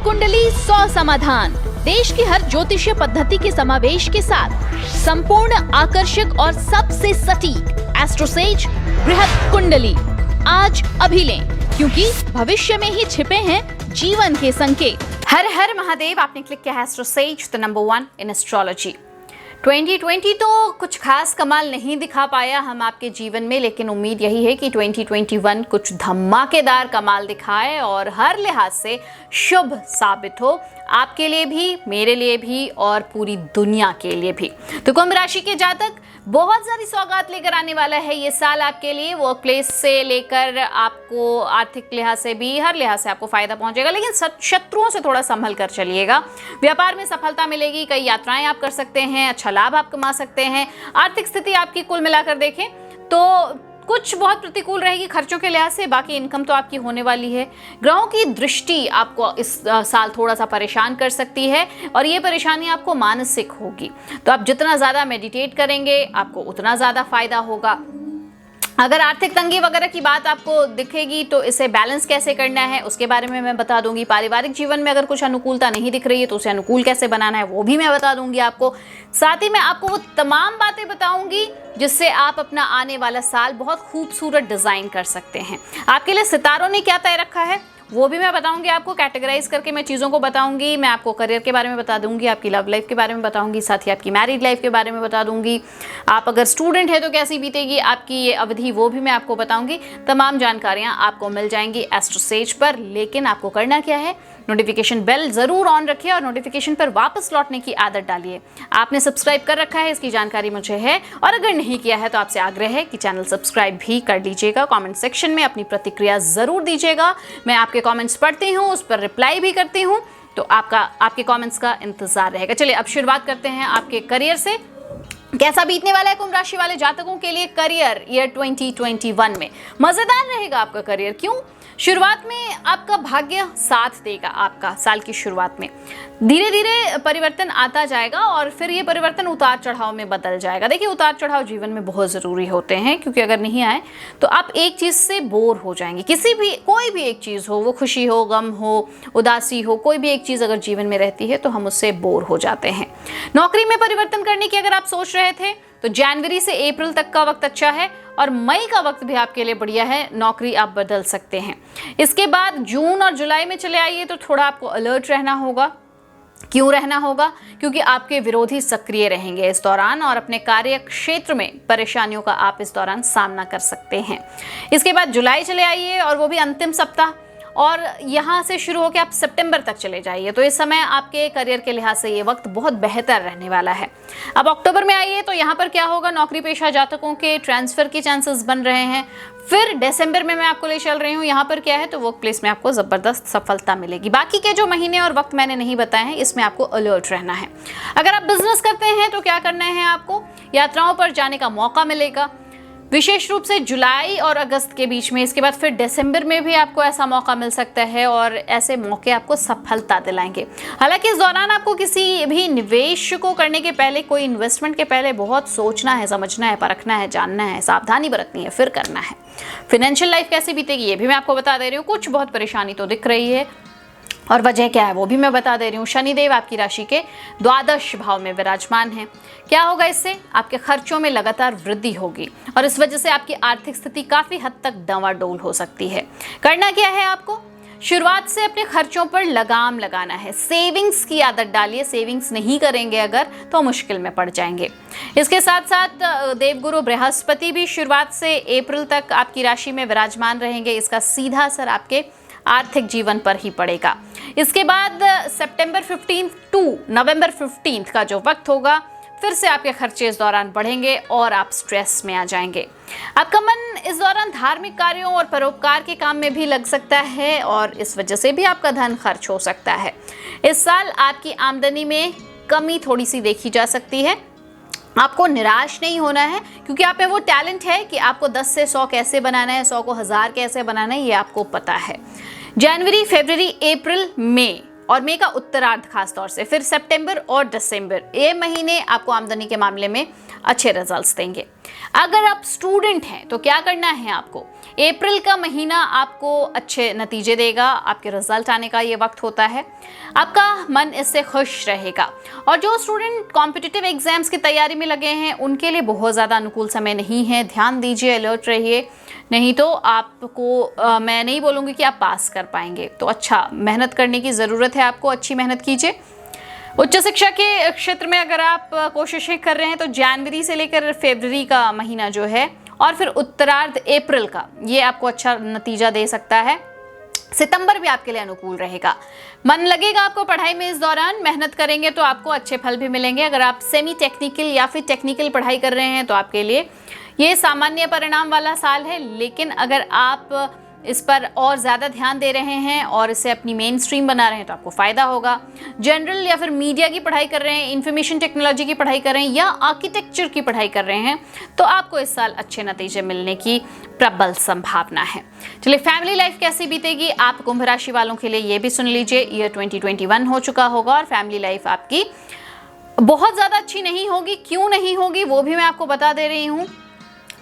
कुंडली 100 समाधान, देश की हर ज्योतिषीय पद्धति के समावेश के साथ संपूर्ण आकर्षक और सबसे सटीक एस्ट्रोसेज बृहत कुंडली। आज अभी लें, क्योंकि भविष्य में ही छिपे हैं जीवन के संकेत। हर हर महादेव। आपने क्लिक किया है AstroSage, the number 1 in astrology. 2020 तो कुछ खास कमाल नहीं दिखा पाया हम आपके जीवन में, लेकिन उम्मीद यही है कि 2021 कुछ धमाकेदार कमाल दिखाए और हर लिहाज से शुभ साबित हो, आपके लिए भी, मेरे लिए भी और पूरी दुनिया के लिए भी। तो कुंभ राशि के जातक बहुत सारी सौगात लेकर आने वाला है ये साल आपके लिए। वर्क प्लेस से लेकर आपको आर्थिक लिहाज से भी, हर लिहाज से आपको फायदा पहुंचेगा, लेकिन शत्रुओं से थोड़ा संभल कर चलिएगा। व्यापार में सफलता मिलेगी, कई यात्राएं आप कर सकते हैं, अच्छा लाभ आप कमा सकते हैं। आर्थिक स्थिति आपकी कुल मिलाकर देखें तो कुछ बहुत प्रतिकूल रहेगी खर्चों के लिहाज से, बाकी इनकम तो आपकी होने वाली है। ग्रहों की दृष्टि आपको इस साल थोड़ा सा परेशान कर सकती है और ये परेशानी आपको मानसिक होगी। तो आप जितना ज़्यादा मेडिटेट करेंगे आपको उतना ज़्यादा फायदा होगा। अगर आर्थिक तंगी वगैरह की बात आपको दिखेगी तो इसे बैलेंस कैसे करना है उसके बारे में मैं बता दूंगी। पारिवारिक जीवन में अगर कुछ अनुकूलता नहीं दिख रही है तो उसे अनुकूल कैसे बनाना है वो भी मैं बता दूंगी आपको। साथ ही मैं आपको वो तमाम बातें बताऊंगी जिससे आप अपना आने वाला साल बहुत खूबसूरत डिजाइन कर सकते हैं। आपके लिए सितारों ने क्या तय रखा है वो भी मैं बताऊंगी आपको। कैटेगराइज करके मैं चीज़ों को बताऊंगी। मैं आपको करियर के बारे में बता दूंगी, आपकी लव लाइफ के बारे में बताऊंगी, साथ ही आपकी मैरिड लाइफ के बारे में बता दूंगी। आप अगर स्टूडेंट है तो कैसी बीतेगी आपकी ये अवधि वो भी मैं आपको बताऊंगी। तमाम जानकारियां आपको मिल जाएंगी एस्ट्रोसेज पर। लेकिन आपको करना क्या है, नोटिफिकेशन बेल जरूर ऑन रखिए और नोटिफिकेशन पर वापस लौटने की आदत डालिए। आपने सब्सक्राइब कर रखा है इसकी जानकारी मुझे है, और अगर नहीं किया है तो आपसे आग्रह है कि चैनल सब्सक्राइब भी कर लीजिएगा। कमेंट सेक्शन में अपनी प्रतिक्रिया जरूर दीजिएगा। मैं आपके कमेंट्स पढ़ती हूँ, उस पर रिप्लाई भी करती हूँ, तो आपके कमेंट्स का इंतजार रहेगा। चलिए अब शुरुआत करते हैं आपके करियर से। कैसा बीतने वाला है कुंभ राशि वाले जातकों के लिए करियर ईयर 2021 में। मजेदार रहेगा आपका करियर। क्यों? शुरुआत में आपका भाग्य साथ देगा। आपका साल की शुरुआत में धीरे धीरे परिवर्तन आता जाएगा और फिर ये परिवर्तन उतार चढ़ाव में बदल जाएगा। देखिए, उतार चढ़ाव जीवन में बहुत ज़रूरी होते हैं, क्योंकि अगर नहीं आए तो आप एक चीज़ से बोर हो जाएंगे। कोई भी एक चीज़ हो, वो खुशी हो, गम हो, उदासी हो, कोई भी एक चीज़ अगर जीवन में रहती है तो हम उससे बोर हो जाते हैं। नौकरी में परिवर्तन करने की अगर आप सोच रहे थे तो जनवरी से अप्रैल तक का वक्त अच्छा है और मई का वक्त भी आपके लिए बढ़िया है। नौकरी आप बदल सकते हैं। इसके बाद जून और जुलाई में चले आइए तो थोड़ा आपको अलर्ट रहना होगा। क्यों रहना होगा? क्योंकि आपके विरोधी सक्रिय रहेंगे इस दौरान और अपने कार्य क्षेत्र में परेशानियों का आप इस दौरान सामना कर सकते हैं। इसके बाद जुलाई चले आइए और वो भी अंतिम सप्ताह, और यहाँ से शुरू होकर आप सितंबर तक चले जाइए। तो इस समय आपके करियर के लिहाज से ये वक्त बहुत बेहतर रहने वाला है। अब अक्टूबर में आइए तो यहाँ पर क्या होगा, नौकरी पेशा जातकों के ट्रांसफर के चांसेस बन रहे हैं। फिर दिसंबर में मैं आपको ले चल रही हूँ, यहाँ पर क्या है तो वर्क प्लेस में आपको ज़बरदस्त सफलता मिलेगी। बाकी के जो महीने और वक्त मैंने नहीं बताए हैं इसमें आपको अलर्ट रहना है। अगर आप बिजनेस करते हैं तो क्या करना है, आपको यात्राओं पर जाने का मौका मिलेगा, विशेष रूप से जुलाई और अगस्त के बीच में। इसके बाद फिर दिसंबर में भी आपको ऐसा मौका मिल सकता है और ऐसे मौके आपको सफलता दिलाएंगे। हालांकि इस दौरान आपको किसी भी निवेश को करने के पहले, कोई इन्वेस्टमेंट के पहले बहुत सोचना है, समझना है, परखना है, जानना है, सावधानी बरतनी है, फिर करना है। फाइनेंशियल लाइफ कैसी बीतेगी ये भी मैं आपको बता दे रही हूँ। कुछ बहुत परेशानी तो दिख रही है और वजह क्या है वो भी मैं बता दे रही हूँ। शनिदेव आपकी राशि के द्वादश भाव में विराजमान है। क्या होगा इससे? आपके खर्चों में लगातार वृद्धि होगी और इस वजह से आपकी आर्थिक स्थिति काफी हद तक डावाडोल हो सकती है। करना क्या है आपको? शुरुआत से अपने खर्चों पर लगाम लगाना है। सेविंग्स की आदत डालिए। सेविंग्स नहीं करेंगे अगर तो मुश्किल में पड़ जाएंगे। इसके साथ साथ देवगुरु बृहस्पति भी शुरुआत से अप्रैल तक आपकी राशि में विराजमान रहेंगे। इसका सीधा असर आपके आर्थिक जीवन पर ही पड़ेगा। इसके बाद सितंबर 15 टू नवंबर 15 का जो वक्त होगा, फिर से आपके खर्चे इस दौरान बढ़ेंगे और आप स्ट्रेस में आ जाएंगे। आपका मन इस दौरान धार्मिक कार्यों और परोपकार के काम में भी लग सकता है और इस वजह से भी आपका धन खर्च हो सकता है। इस साल आपकी आमदनी में कमी थोड़ी सी देखी जा सकती है। आपको निराश नहीं होना है, क्योंकि आप में वो टैलेंट है कि आपको 10 से 100 कैसे बनाना है, 100 को 1000 कैसे बनाना है, ये आपको पता है। जनवरी, फरवरी, अप्रैल, मई और मई का उत्तरार्ध खास तौर से, फिर सितंबर और दिसंबर, ये महीने आपको आमदनी के मामले में अच्छे रिजल्ट्स देंगे। अगर आप स्टूडेंट हैं तो क्या करना है आपको, अप्रैल का महीना आपको अच्छे नतीजे देगा, आपके रिजल्ट आने का ये वक्त होता है, आपका मन इससे खुश रहेगा। और जो स्टूडेंट कॉम्पिटिटिव एग्जाम्स की तैयारी में लगे हैं उनके लिए बहुत ज़्यादा अनुकूल समय नहीं है, ध्यान दीजिए, अलर्ट रहिए, नहीं तो आपको मैं नहीं बोलूँगी कि आप पास कर पाएंगे। तो अच्छा मेहनत करने की ज़रूरत है आपको, अच्छी मेहनत कीजिए। उच्च शिक्षा के क्षेत्र में अगर आप कोशिशें कर रहे हैं तो जनवरी से लेकर फरवरी का महीना जो है और फिर उत्तरार्ध अप्रैल का, ये आपको अच्छा नतीजा दे सकता है। सितंबर भी आपके लिए अनुकूल रहेगा, मन लगेगा आपको पढ़ाई में, इस दौरान मेहनत करेंगे तो आपको अच्छे फल भी मिलेंगे। अगर आप सेमी टेक्निकल या फिर टेक्निकल पढ़ाई कर रहे हैं तो आपके लिए ये सामान्य परिणाम वाला साल है, लेकिन अगर आप इस पर और ज़्यादा ध्यान दे रहे हैं और इसे अपनी मेन स्ट्रीम बना रहे हैं तो आपको फ़ायदा होगा। जनरल या फिर मीडिया की पढ़ाई कर रहे हैं, इंफॉर्मेशन टेक्नोलॉजी की पढ़ाई कर रहे हैं या आर्किटेक्चर की पढ़ाई कर रहे हैं तो आपको इस साल अच्छे नतीजे मिलने की प्रबल संभावना है। चलिए, फैमिली लाइफ कैसी बीतेगी, आप कुंभ राशि वालों के लिए ये भी सुन लीजिए। ईयर 2021 हो चुका होगा और फैमिली लाइफ आपकी बहुत ज़्यादा अच्छी नहीं होगी। क्यों नहीं होगी वो भी मैं आपको बता दे रही हूँ।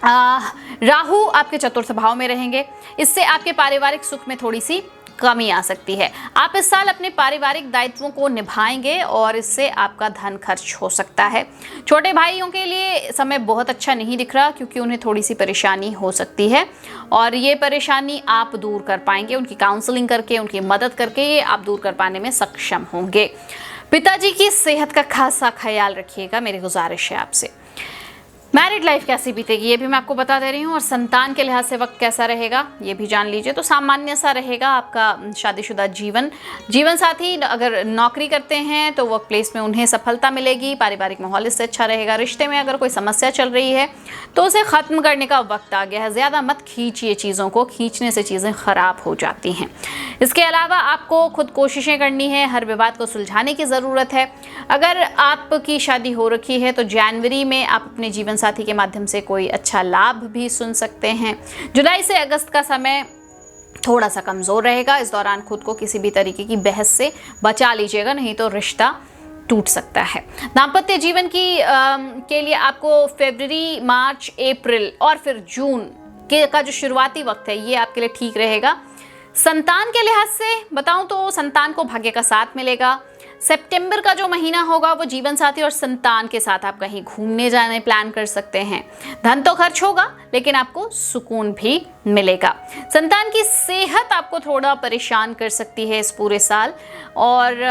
राहु आपके चतुर्थ भाव में रहेंगे, इससे आपके पारिवारिक सुख में थोड़ी सी कमी आ सकती है। आप इस साल अपने पारिवारिक दायित्वों को निभाएंगे और इससे आपका धन खर्च हो सकता है। छोटे भाइयों के लिए समय बहुत अच्छा नहीं दिख रहा क्योंकि उन्हें थोड़ी सी परेशानी हो सकती है और ये परेशानी आप दूर कर पाएंगे, उनकी काउंसलिंग करके, उनकी मदद करके ये आप दूर कर पाने में सक्षम होंगे। पिताजी की सेहत का खासा ख्याल रखिएगा, मेरी गुजारिश है आपसे। मैरिड लाइफ कैसी बीतेगी ये भी मैं आपको बता दे रही हूँ और संतान के लिहाज से वक्त कैसा रहेगा ये भी जान लीजिए। तो सामान्य सा रहेगा आपका शादीशुदा जीवन साथी अगर नौकरी करते हैं तो वर्क प्लेस में उन्हें सफलता मिलेगी, पारिवारिक माहौल इससे अच्छा रहेगा। रिश्ते में अगर कोई समस्या चल रही है तो उसे ख़त्म करने का वक्त आ गया है, ज़्यादा मत खींचिए चीज़ों को, खींचने से चीज़ें ख़राब हो जाती हैं। इसके अलावा आपको खुद कोशिशें करनी है, हर विवाद को सुलझाने की ज़रूरत है। अगर आपकी शादी हो रखी है तो जनवरी में आप अपने जीवन साथी के माध्यम से कोई अच्छा लाभ भी सुन सकते हैं। जुलाई से अगस्त का समय थोड़ा सा कमज़ोर रहेगा, इस दौरान खुद को किसी भी तरीके की बहस से बचा लीजिएगा, नहीं तो रिश्ता टूट सकता है। दाम्पत्य जीवन के लिए आपको फरवरी, मार्च, अप्रैल और फिर जून का जो शुरुआती वक्त है ये आपके लिए ठीक रहेगा। संतान के लिहाज से बताऊं तो संतान को भाग्य का साथ मिलेगा। सितंबर का जो महीना होगा वो जीवन साथी और संतान के साथ आप कहीं घूमने जाने प्लान कर सकते हैं। धन तो खर्च होगा लेकिन आपको सुकून भी मिलेगा। संतान की सेहत आपको थोड़ा परेशान कर सकती है इस पूरे साल और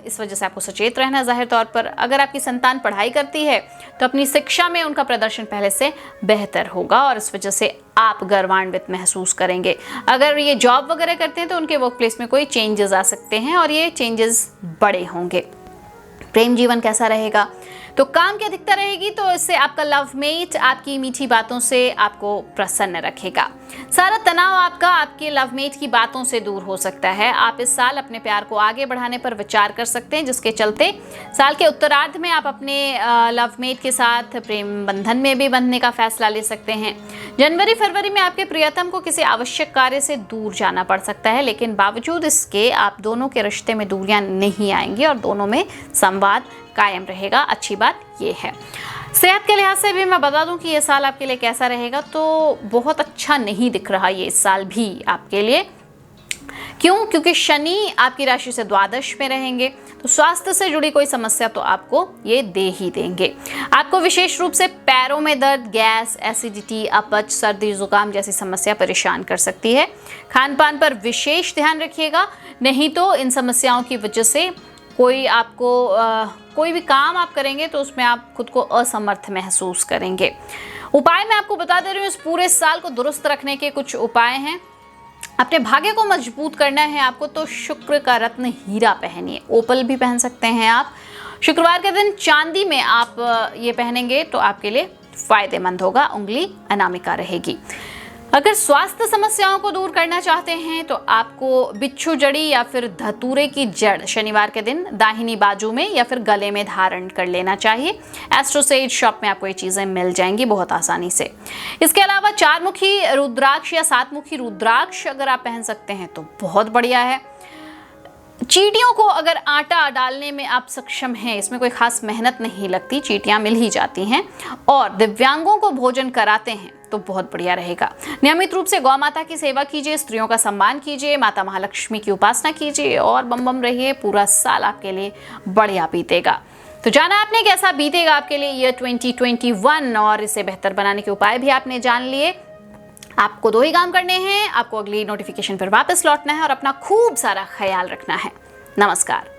इस वजह से आपको सचेत रहना जाहिर तौर पर। अगर आपकी संतान पढ़ाई करती है तो अपनी शिक्षा में उनका प्रदर्शन पहले से बेहतर होगा और इस वजह से आप गर्वान्वित महसूस करेंगे। अगर ये जॉब वगैरह करते हैं तो उनके वर्क प्लेस में कोई चेंजेस आ सकते हैं और ये चेंजेस बड़े होंगे। प्रेम जीवन कैसा रहेगा तो काम की अधिकता रहेगी तो इससे आपका लवमेट आपकी मीठी बातों से आपको प्रसन्न रखेगा। सारा तनाव आपके लवमेट की बातों से दूर हो सकता है। आप इस साल अपने प्यार को आगे बढ़ाने पर विचार कर सकते हैं जिसके चलते साल के उत्तरार्ध में आप अपने लवमेट के साथ प्रेम बंधन में भी बंधने का फैसला ले सकते हैं। जनवरी फरवरी में आपके प्रियतम को किसी आवश्यक कार्य से दूर जाना पड़ सकता है, लेकिन बावजूद इसके आप दोनों के रिश्ते में दूरियां नहीं आएंगी और दोनों में संवाद कायम रहेगा। अच्छी बात ये है। सेहत के लिहाज से भी मैं बता दूं कि ये साल आपके लिए कैसा रहेगा तो बहुत अच्छा नहीं दिख रहा ये इस साल भी आपके लिए। क्यों? क्योंकि शनि आपकी राशि से द्वादश में रहेंगे तो स्वास्थ्य से जुड़ी कोई समस्या तो आपको ये दे ही देंगे। आपको विशेष रूप से पैरों में दर्द, गैस, एसिडिटी, अपच, सर्दी जुकाम जैसी समस्या परेशान कर सकती है। खान पान पर विशेष ध्यान रखिएगा, नहीं तो इन समस्याओं की वजह से कोई भी काम आप करेंगे तो उसमें आप खुद को असमर्थ महसूस करेंगे। उपाय मैं आपको बता दे रही हूँ, इस पूरे साल को दुरुस्त रखने के कुछ उपाय हैं। अपने भाग्य को मजबूत करना है आपको तो शुक्र का रत्न हीरा पहनिए, ओपल भी पहन सकते हैं आप। शुक्रवार के दिन चांदी में आप ये पहनेंगे तो आपके लिए फायदेमंद होगा, उंगली अनामिका रहेगी। अगर स्वास्थ्य समस्याओं को दूर करना चाहते हैं तो आपको बिच्छू जड़ी या फिर धतूरे की जड़ शनिवार के दिन दाहिनी बाजू में या फिर गले में धारण कर लेना चाहिए। एस्ट्रोसेज शॉप में आपको ये चीज़ें मिल जाएंगी बहुत आसानी से। इसके अलावा 4 मुखी रुद्राक्ष या 7 मुखी रुद्राक्ष अगर आप पहन सकते हैं तो बहुत बढ़िया है। चींटियों को अगर आटा डालने में आप सक्षम हैं, इसमें कोई खास मेहनत नहीं लगती, चींटियां मिल ही जाती हैं, और दिव्यांगों को भोजन कराते हैं तो बहुत बढ़िया रहेगा। नियमित रूप से गौ माता की सेवा कीजिए, स्त्रियों का सम्मान कीजिए, माता महालक्ष्मी की उपासना कीजिए और बम बम रहिए। पूरा साल आपके लिए बढ़िया बीतेगा। तो जाना आपने कैसा बीतेगा आपके लिए ईयर 2021, और इसे बेहतर बनाने के उपाय भी आपने जान लिए। आपको 2 ही काम करने हैं, आपको अगली नोटिफिकेशन पर वापस लौटना है और अपना खूब सारा ख्याल रखना है। नमस्कार।